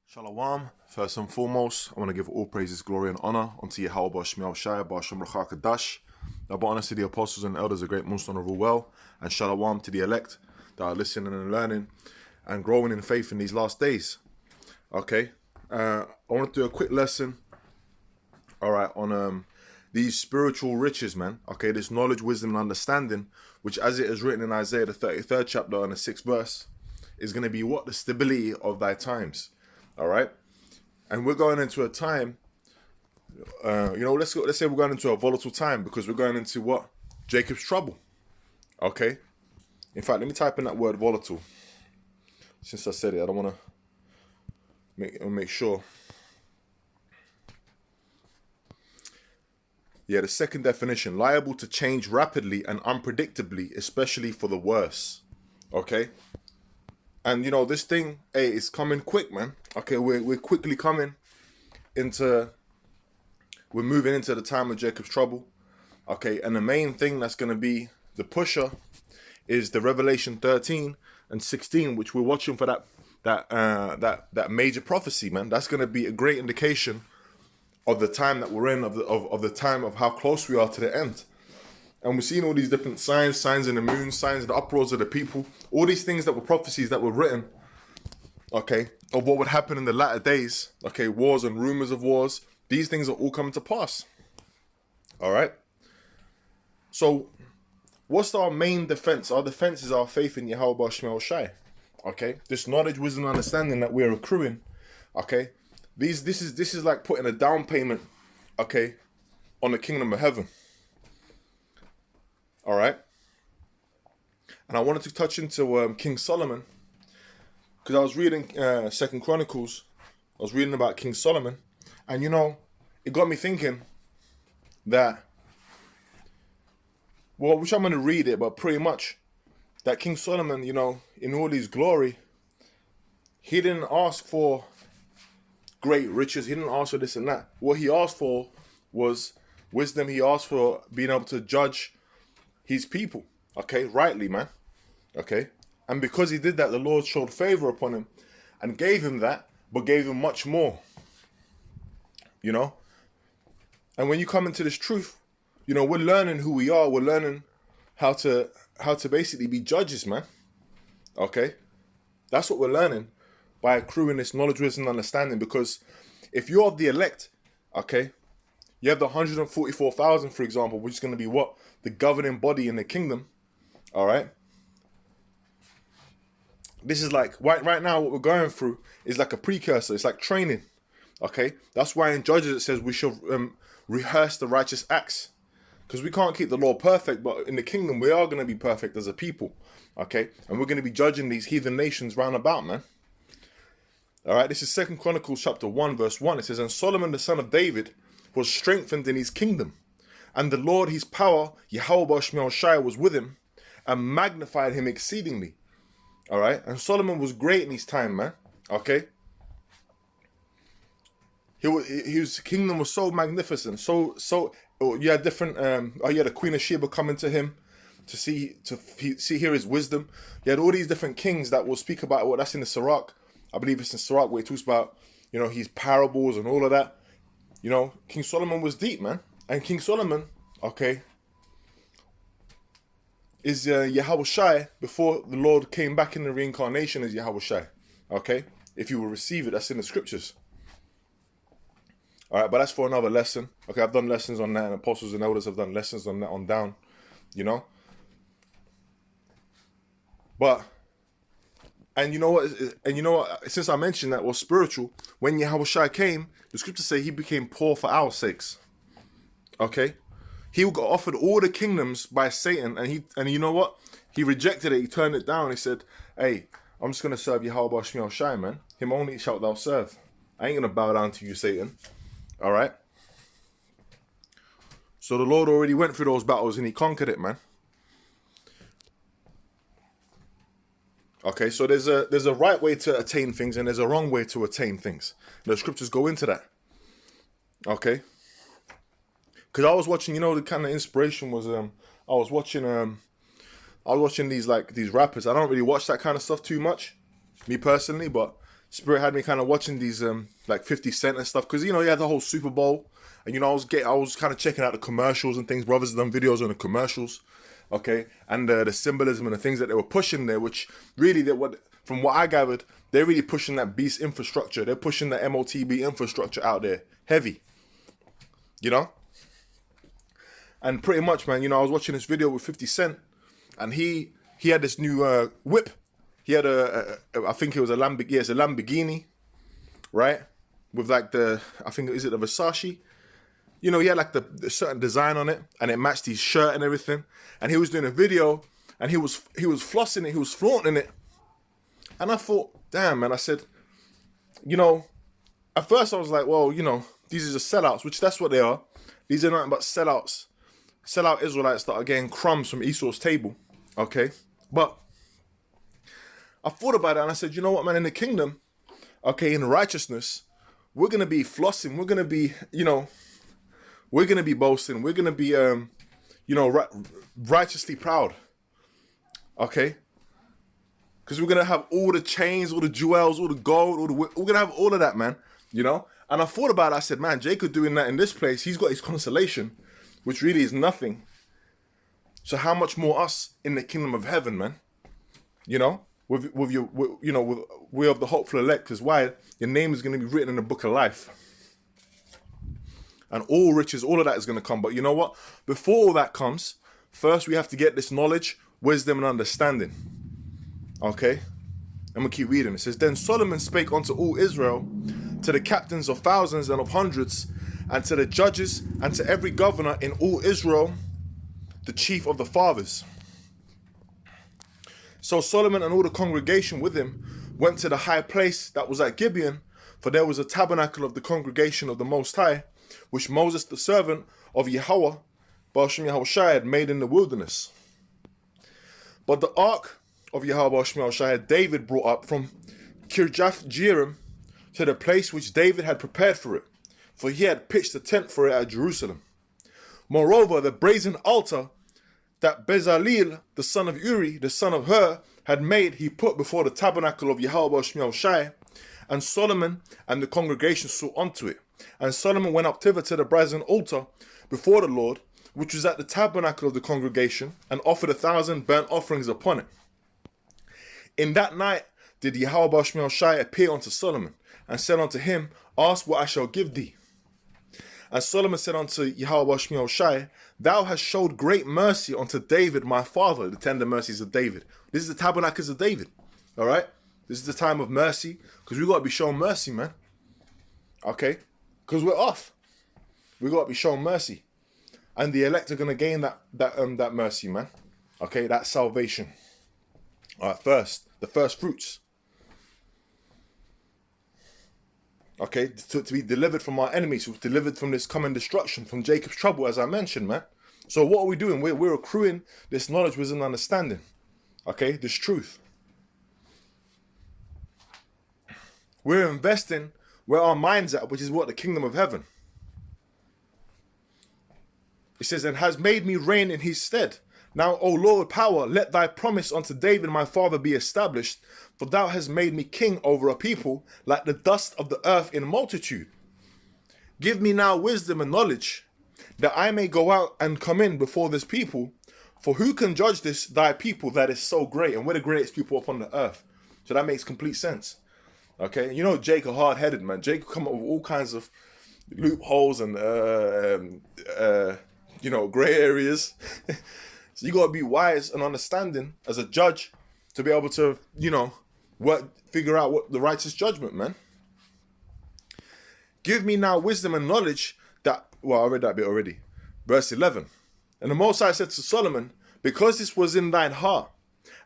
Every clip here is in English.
Shalom. First and foremost, I want to give all praises, glory, and honor unto Yahweh Bashmiel Shai, Basham Rachak Kadash. Now, but honors to the apostles and elders, a great Muslim rule well, and shalom to the elect that are listening and learning and growing in faith in these last days. Okay, I want to do a quick lesson, all right, on these spiritual riches, man. Okay, this knowledge, wisdom, and understanding, which, as it is written in Isaiah the 33rd chapter and the 6th verse, is going to be what? The stability of thy times. All right, and we're going into a time. Let's say we're going into a volatile time because we're going into what? Jacob's trouble. Okay. In fact, let me type in that word volatile. Since I said it, I don't want to make sure. Yeah, the second definition: liable to change rapidly and unpredictably, especially for the worse. Okay. And this thing, hey, it's coming quick, man. Okay, we're quickly coming into, we're moving into the time of Jacob's trouble. Okay, and the main thing that's going to be the pusher is the Revelation 13 and 16, which we're watching for that major prophecy, man. That's going to be a great indication of the time that we're in, of the time of how close we are to the end. And we're seeing all these different signs in the moon, signs of the uproars of the people, all these things that were prophecies that were written, okay, of what would happen in the latter days, okay, wars and rumors of wars. These things are all coming to pass. All right. So what's our main defense? Our defense is our faith in Yahweh Bashmiel Shai. Okay. This knowledge, wisdom, and understanding that we're accruing. Okay. This is like putting a down payment, okay, on the kingdom of heaven. All right. And I wanted to touch into King Solomon, because I was reading Second Chronicles. I was reading about King Solomon, and it got me thinking that, well, which I'm going to read it, but pretty much that King Solomon, in all his glory, he didn't ask for great riches. He didn't ask for this and that. What he asked for was wisdom. He asked for being able to judge his people, okay, rightly, man, okay. And because he did that, the Lord showed favor upon him and gave him that, but gave him much more, And when you come into this truth, we're learning who we are. We're learning how to basically be judges, man, okay. That's what we're learning by accruing this knowledge, wisdom, and understanding. Because if you're of the elect, okay, you have the 144,000, for example, which is going to be what? The governing body in the kingdom. All right. This is like right now, what we're going through is like a precursor. It's like training. Okay. That's why in Judges it says we shall rehearse the righteous acts, because we can't keep the law perfect, but in the kingdom we are going to be perfect as a people. Okay. And we're going to be judging these heathen nations round about, man. All right. This is Second Chronicles chapter 1 verse 1. It says, and Solomon the son of David was strengthened in his kingdom, and the Lord his power, Yahweh Bashmiel Shai, was with him, and magnified him exceedingly. All right, and Solomon was great in his time, man. Okay, his kingdom was so magnificent. So you had different. You had a Queen of Sheba coming to him to hear his wisdom. You had all these different kings that will speak about what that's in the Sirach. I believe it's in Sirach where he talks about his parables and all of that. King Solomon was deep, man. And King Solomon, okay, is Yahweh Shai before the Lord came back in the reincarnation as Yahweh Shai. Okay, if you will receive it, that's in the scriptures. All right, but that's for another lesson. Okay, I've done lessons on that, and apostles and elders have done lessons on that on down. But and you know what? Since I mentioned that was spiritual, when Yahweh Shai came, the scriptures say he became poor for our sakes. Okay, he got offered all the kingdoms by Satan, and you know what? He rejected it. He turned it down. He said, "Hey, I'm just gonna serve Yahweh Bashmiel Shai, man. Him only shalt thou serve. I ain't gonna bow down to you, Satan." All right. So the Lord already went through those battles and he conquered it, man. Okay, so there's a right way to attain things and there's a wrong way to attain things. The scriptures go into that. Okay. Because I was watching, the kind of inspiration was I was watching these rappers. I don't really watch that kind of stuff too much, me personally, but Spirit had me kind of watching these like 50 Cent and stuff, because you know he had the whole Super Bowl, and you know I was kind of checking out the commercials and things. Brothers done videos on the commercials, okay, and the symbolism and the things that they were pushing there, which really from what I gathered, they're really pushing that beast infrastructure. They're pushing the MOTB infrastructure out there heavy, you know. And pretty much, man, you know, I was watching this video with 50 Cent, and he had this new whip. He had I think it was a Lamborghini. Yeah, it's a Lamborghini, right? With like I think, is it the Versace? You know, he had like the certain design on it, and it matched his shirt and everything. And he was doing a video, and he was flossing it, he was flaunting it. And I thought, damn, man, I said, you know, at first I was like, well, you know, these are just sellouts, which that's what they are. These are nothing but sellouts. Sellout Israelites that are getting crumbs from Esau's table, okay? But I thought about it and I said, you know what, man, in the kingdom, okay, in righteousness, we're going to be flossing. We're going to be, you know, we're going to be boasting. We're going to be, you know, righteously proud, okay? Because we're going to have all the chains, all the jewels, all the gold, we're going to have all of that, man, you know? And I thought about it. I said, man, Jacob doing that in this place, he's got his consolation, which really is nothing. So how much more us in the kingdom of heaven, man? You know, we of the hopeful elect, because why? Your name is going to be written in the book of life. And all riches, all of that is going to come. But you know what? Before all that comes, first we have to get this knowledge, wisdom, and understanding. Okay? I'm going to keep reading. It says, then Solomon spake unto all Israel, to the captains of thousands and of hundreds, and to the judges, and to every governor in all Israel, the chief of the fathers. So Solomon and all the congregation with him went to the high place that was at Gibeon, for there was a tabernacle of the congregation of the Most High, which Moses the servant of Yahweh, Baal Shem Yahushai, had made in the wilderness. But the ark of Yahweh Baal Shem Yahushai had David brought up from Kirjath Jearim to the place which David had prepared for it, for he had pitched a tent for it at Jerusalem. Moreover, the brazen altar that Bezaleel, the son of Uri, the son of Hur, had made, he put before the tabernacle of Yahweh Baal Shem Yahushai, and Solomon and the congregation saw unto it. And Solomon went up thither to the brazen altar before the Lord, which was at the tabernacle of the congregation, and offered 1,000 burnt offerings upon it. In that night did Yahweh Baal Shem Yahushai appear unto Solomon, and said unto him, ask what I shall give thee. And Solomon said unto Yahweh Baal Shem Yahushai, thou hast showed great mercy unto David my father, the tender mercies of David. This is the tabernacles of David, all right? This is the time of mercy, because we got to be shown mercy, man. Okay? Because we're off. We got to be shown mercy. And the elect are going to gain that mercy, man. Okay? That salvation. All right, the first fruits. Okay, to be delivered from our enemies, delivered from this coming destruction, from Jacob's trouble, as I mentioned, man. So what are we doing? We're accruing this knowledge, wisdom, and understanding. Okay, this truth. We're investing where our mind's at, which is what? The kingdom of heaven. It says, and has made me reign in his stead. Now, O Lord power, let thy promise unto David my father be established, for thou hast made me king over a people like the dust of the earth in multitude. Give me now wisdom and knowledge, that I may go out and come in before this people. For who can judge this thy people that is so great? And we're the greatest people upon the earth. So that makes complete sense. Okay, you know Jacob hard-headed, man. Jacob come up with all kinds of loopholes and gray areas. So you gotta be wise and understanding as a judge to be able to, figure out what the righteous judgment, man. Give me now wisdom and knowledge that, well, I read that bit already. Verse 11. And the Most High said to Solomon, because this was in thine heart,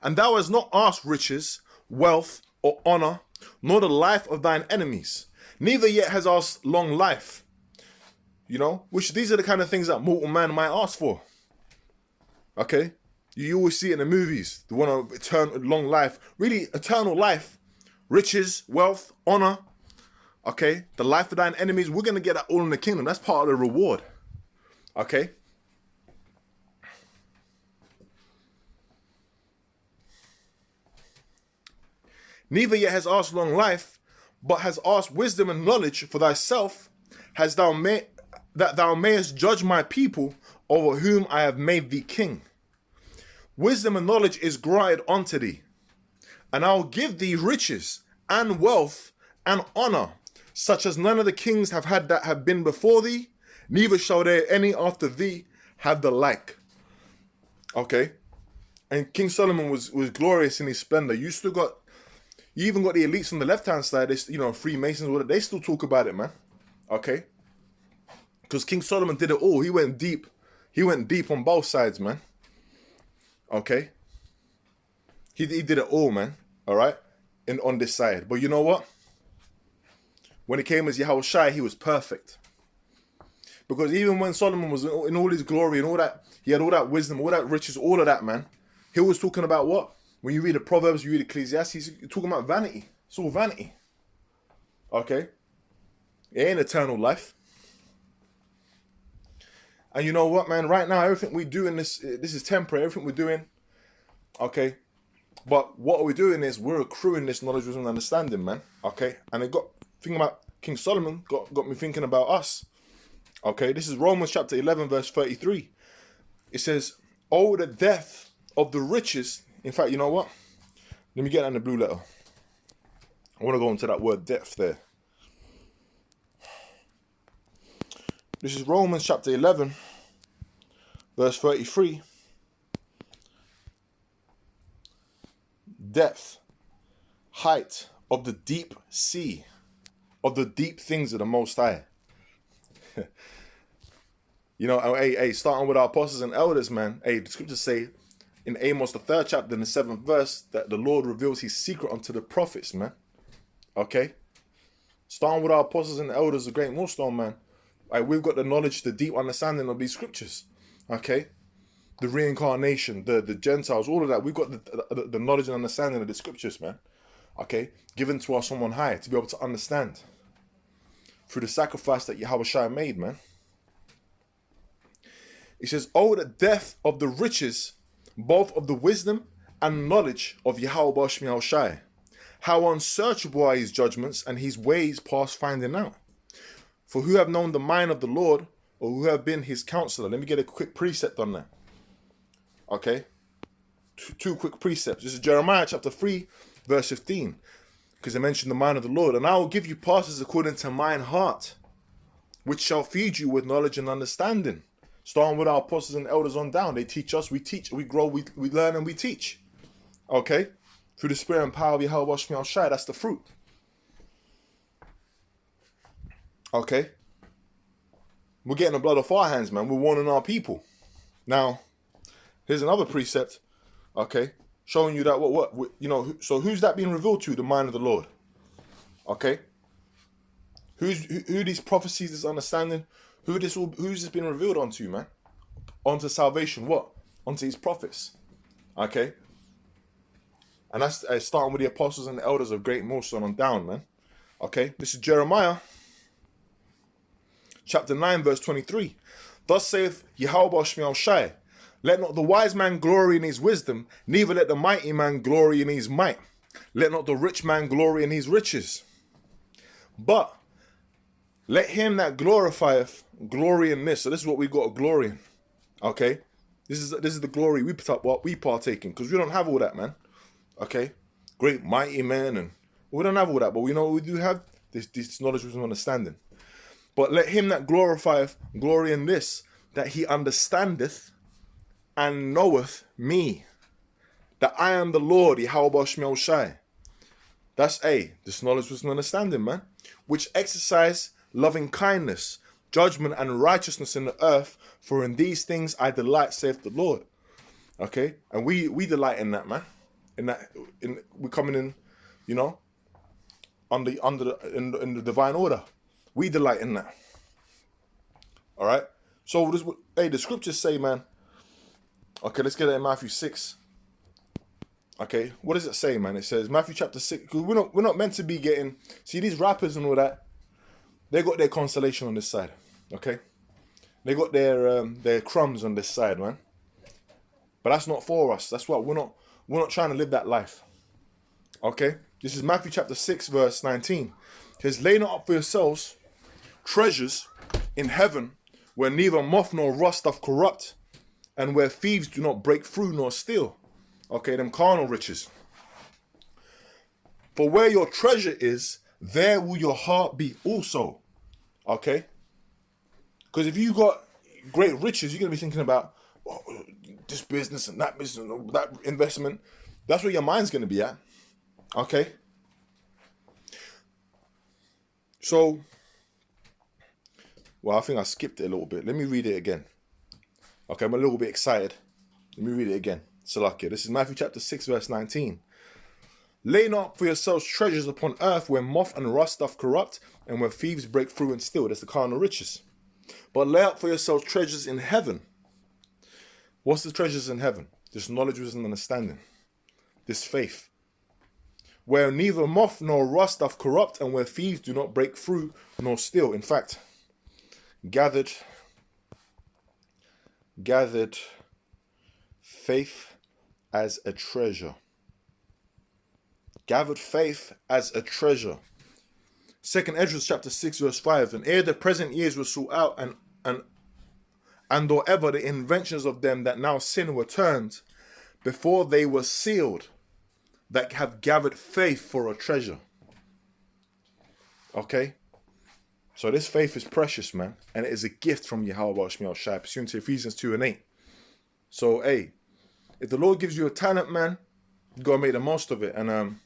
and thou hast not asked riches, wealth, or honor, nor the life of thine enemies, neither yet has asked long life. Which these are the kind of things that mortal man might ask for. Okay? You always see it in the movies, the one of eternal, long life. Really, eternal life, riches, wealth, honor, okay? The life of thine enemies, we're going to get that all in the kingdom. That's part of the reward, okay? Neither yet has asked long life, but has asked wisdom and knowledge for thyself, that thou mayest judge my people over whom I have made thee king. Wisdom and knowledge is granted unto thee, and I will give thee riches and wealth and honor, such as none of the kings have had that have been before thee, neither shall there any after thee have the like. Okay? And King Solomon was glorious in his splendor. You even got the elites on the left-hand side, Freemasons, they still talk about it, man. Okay? Because King Solomon did it all. He went deep. He went deep on both sides, man. Okay? He did it all, man. All right? And on this side. But you know what? When it came as Yahushua, he was perfect. Because even when Solomon was in all his glory and all that, he had all that wisdom, all that riches, all of that, man. He was talking about what? When you read the Proverbs, you read Ecclesiastes, you're talking about vanity. It's all vanity. Okay? It ain't eternal life. And you know what, man? Right now, everything we do in this is temporary. Everything we're doing, okay? But what we're doing is we're accruing this knowledge, wisdom, and understanding, man. Okay? And thinking about King Solomon got me thinking about us. Okay? This is Romans chapter 11, verse 33. It says, oh, the depth of the riches. In fact, you know what? Let me get that in the blue letter. I want to go into that word depth there. This is Romans chapter 11, verse 33. Depth, height of the deep sea, of the deep things of the Most High. Starting with our apostles and elders, man. The scriptures say in Amos, the 3rd chapter, in the 7th verse, that the Lord reveals his secret unto the prophets, man. Okay? Starting with our apostles and elders, the great millstone, man. We've got the knowledge, the deep understanding of these scriptures. Okay? The reincarnation, the Gentiles, all of that. We've got the knowledge and understanding of the scriptures, man. Okay? Given to us from on high to be able to understand. Through the sacrifice that Yahushua made, man. He says, oh, the depth of the riches, both of the wisdom and knowledge of Yahweh Yahushua. How unsearchable are his judgments and his ways past finding out. For who have known the mind of the Lord, or who have been his counselor? Let me get a quick precept on that. Okay? Two quick precepts. This is Jeremiah chapter 3, verse 15. Because I mentioned the mind of the Lord. And I will give you pastors according to mine heart, which shall feed you with knowledge and understanding. Starting with our apostles and elders on down. They teach us, we teach, we grow, we learn, and we teach. Okay? Through the spirit and power of Yahweh Shai, that's the fruit. Okay? We're getting the blood off our hands, man. We're warning our people. Now, here's another precept, okay? Showing you that so who's that being revealed to? The mind of the Lord. Okay? Who these prophecies, this understanding, who's this been revealed onto, man? Onto salvation, what? Onto his prophets. Okay? And that's starting with the apostles and the elders of Great Millstone on down, man. Okay? This is Jeremiah chapter 9, verse 23. Thus saith Yahweh Shai, let not the wise man glory in his wisdom, neither let the mighty man glory in his might. Let not the rich man glory in his riches. But let him that glorifieth glory in this. So this is what we got to glory in. Okay? This is the glory we partake in, because we don't have all that, man. Okay? Great mighty men, and we don't have all that, but we know we do have this knowledge, wisdom, understanding. But let him that glorifieth glory in this, that he understandeth and knoweth me, that I am the Lord, Yahweh Shai. That's this knowledge, wisdom, understanding, man. Which exercise loving kindness, judgment, and righteousness in the earth, for in these things I delight, saith the Lord. Okay? And we delight in that, man. We're coming in, in the divine order. We delight in that. All right? So, the scriptures say, man. Okay, let's get it in Matthew 6. Okay, what does it say, man? It says, Matthew chapter 6. Because we're not meant to be getting... See, these rappers and all that, they got their consolation on this side. Okay? They got their crumbs on this side, man. But that's not for us. That's why we're not trying to live that life. Okay? This is Matthew chapter 6, verse 19. It says, lay not up for yourselves treasures in heaven, where neither moth nor rust doth corrupt, and where thieves do not break through nor steal. Okay, them carnal riches. For where your treasure is, there will your heart be also. Okay? Because if you got great riches, you're going to be thinking about this business and that business and that investment. That's where your mind's going to be at. Okay? So, well, I think I skipped it a little bit. Let me read it again. Okay, I'm a little bit excited. Let me read it again. Salakia. This is Matthew chapter 6, verse 19. Lay not up for yourselves treasures upon earth, where moth and rust doth corrupt, and where thieves break through and steal. That's the carnal riches. But lay up for yourselves treasures in heaven. What's the treasures in heaven? This knowledge, wisdom, and understanding. This faith. Where neither moth nor rust doth corrupt, and where thieves do not break through nor steal. In fact, gathered faith as a treasure. Gathered faith as a treasure. 2nd Ezra chapter 6 verse 5. And ere the present years were sought out, and or ever the inventions of them that now sin were turned, before they were sealed, that have gathered faith for a treasure. Okay? So this faith is precious, man. And it is a gift from Yahweh Shemiel Shai, pursuant to Ephesians 2 and 8. So, hey, if the Lord gives you a talent, man, you got to make the most of it. And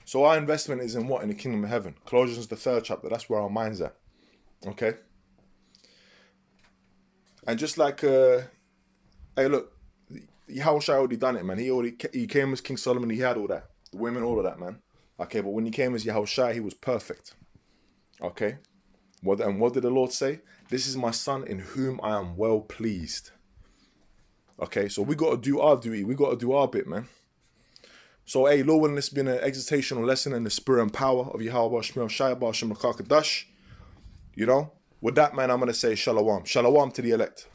so our investment is in what? In the kingdom of heaven. Colossians the 3rd chapter. That's where our mind's at. Okay? And just like, hey, look, Yahweh Shai already done it, man. He came as King Solomon. He had all that. The women, all of that, man. Okay, but when he came as Yahweh Shai, he was perfect. Okay? And what did the Lord say? This is my son in whom I am well pleased. Okay, so we got to do our duty. We got to do our bit, man. So, hey, Lord willing, this has been an exhortational lesson in the spirit and power of Yahweh Shemiel Shai, Ba'ashem Kadash. You know, with that, man, I'm going to say shalom. Shalom to the elect.